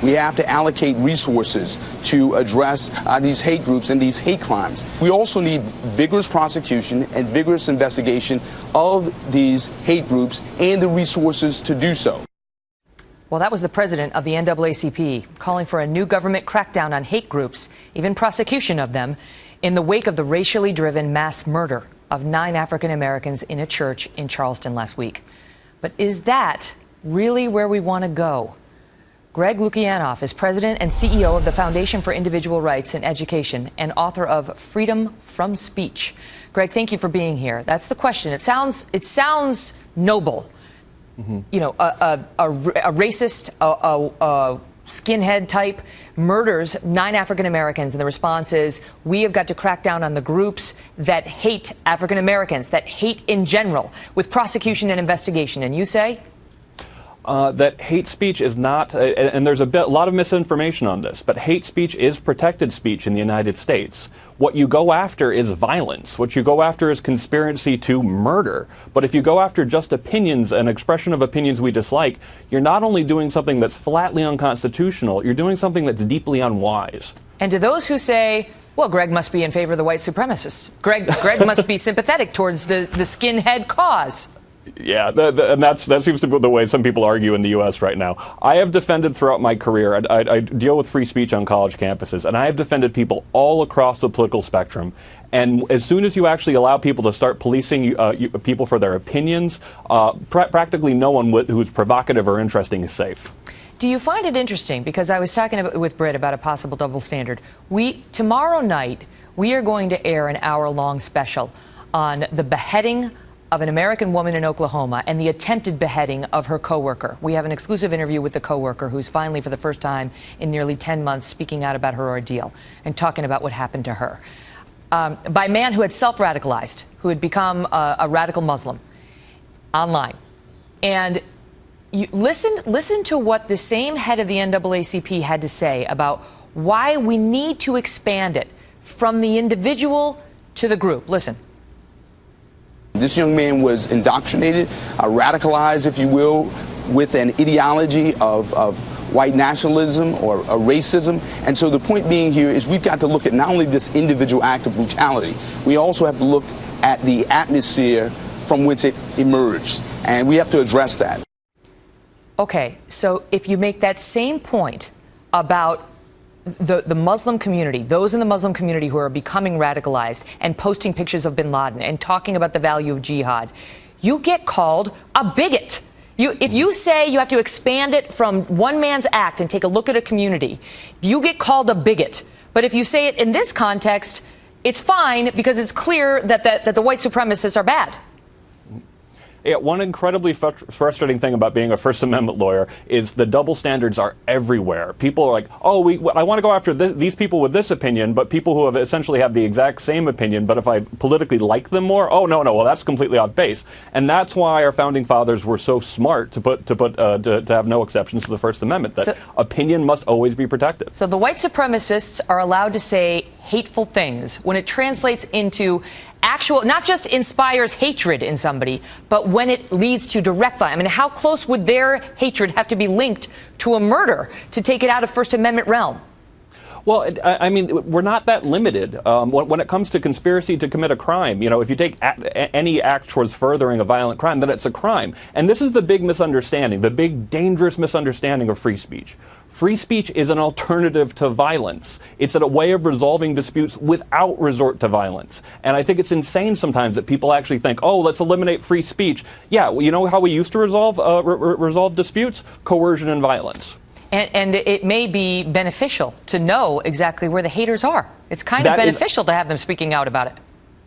We have to allocate resources to address these hate groups and these hate crimes. We also need vigorous prosecution and vigorous investigation of these hate groups and the resources to do so. Well, that was the president of the NAACP calling for a new government crackdown on hate groups, even prosecution of them, in the wake of the racially driven mass murder of 9 African Americans in a church in Charleston last week. But is that really where we want to go? Greg Lukianoff is president and CEO of the Foundation for Individual Rights in Education and author of Freedom from Speech. Greg, thank you for being here. That's the question. It sounds noble. Mm-hmm. You know, a racist, a skinhead type murders 9 African Americans, and the response is we have got to crack down on the groups that hate African Americans, that hate in general, with prosecution and investigation. And you say? That hate speech is not, and there's a lot of misinformation on this, but hate speech is protected speech in the United States. What you go after is violence. What you go after is conspiracy to murder. But if you go after just opinions, an expression of opinions we dislike, you're not only doing something that's flatly unconstitutional, you're doing something that's deeply unwise. And to those who say, well, Greg must be in favor of the white supremacists, Greg must be sympathetic towards the skinhead cause. Yeah, and that seems to be the way some people argue in the U.S. right now. I have defended throughout my career, I deal with free speech on college campuses, and I have defended people all across the political spectrum. And as soon as you actually allow people to start policing people for their opinions, practically no one who's provocative or interesting is safe. Do you find it interesting? Because I was talking with Britt about a possible double standard. Tomorrow night, we are going to air an hour-long special on the beheading of an American woman in Oklahoma and the attempted beheading of her coworker. We have an exclusive interview with the coworker who's finally, for the first time in nearly 10 months, speaking out about her ordeal and talking about what happened to her. By a man who had self-radicalized, who had become a radical Muslim online. And you listen to what the same head of the NAACP had to say about why we need to expand it from the individual to the group. Listen. This young man was indoctrinated, radicalized, if you will, with an ideology of white nationalism or racism. And so the point being here is we've got to look at not only this individual act of brutality, we also have to look at the atmosphere from which it emerged. And we have to address that. Okay, so if you make that same point about the Muslim community, those in the Muslim community who are becoming radicalized and posting pictures of bin Laden and talking about the value of jihad, you get called a bigot. If you say you have to expand it from one man's act and take a look at a community, you get called a bigot. But if you say it in this context, it's fine because it's clear that the white supremacists are bad. Yeah, one incredibly frustrating thing about being a First Amendment lawyer is the double standards are everywhere. People are like, oh, I want to go after these people with this opinion, but people who have essentially have the exact same opinion, but if I politically like them more, oh, no, well, that's completely off base. And that's why our founding fathers were so smart to have no exceptions to the First Amendment, that opinion must always be protected. So the white supremacists are allowed to say hateful things when it translates into actual, not just inspires hatred in somebody, but when it leads to direct violence. I mean, how close would their hatred have to be linked to a murder to take it out of First Amendment realm? Well, I mean, we're not that limited. When it comes to conspiracy to commit a crime, you know, if you take any act towards furthering a violent crime, then it's a crime. And this is the big misunderstanding, the big dangerous misunderstanding of free speech. Free speech is an alternative to violence. It's a way of resolving disputes without resort to violence. And I think it's insane sometimes that people actually think, oh, let's eliminate free speech. Yeah, well, you know how we used to resolve disputes? Coercion and violence. And it may be beneficial to know exactly where the haters are. It's kind of beneficial to have them speaking out about it.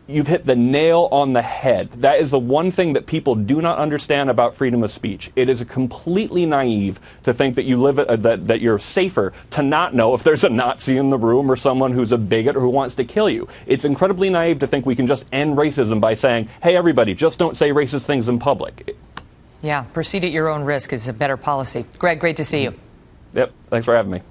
You've hit the nail on the head. That is the one thing that people do not understand about freedom of speech. It is completely naive to think that you live that you're safer to not know if there's a Nazi in the room or someone who's a bigot or who wants to kill you. It's incredibly naive to think we can just end racism by saying, hey, everybody, just don't say racist things in public. Yeah, proceed at your own risk is a better policy. Greg, great to see you. Yep, thanks for having me.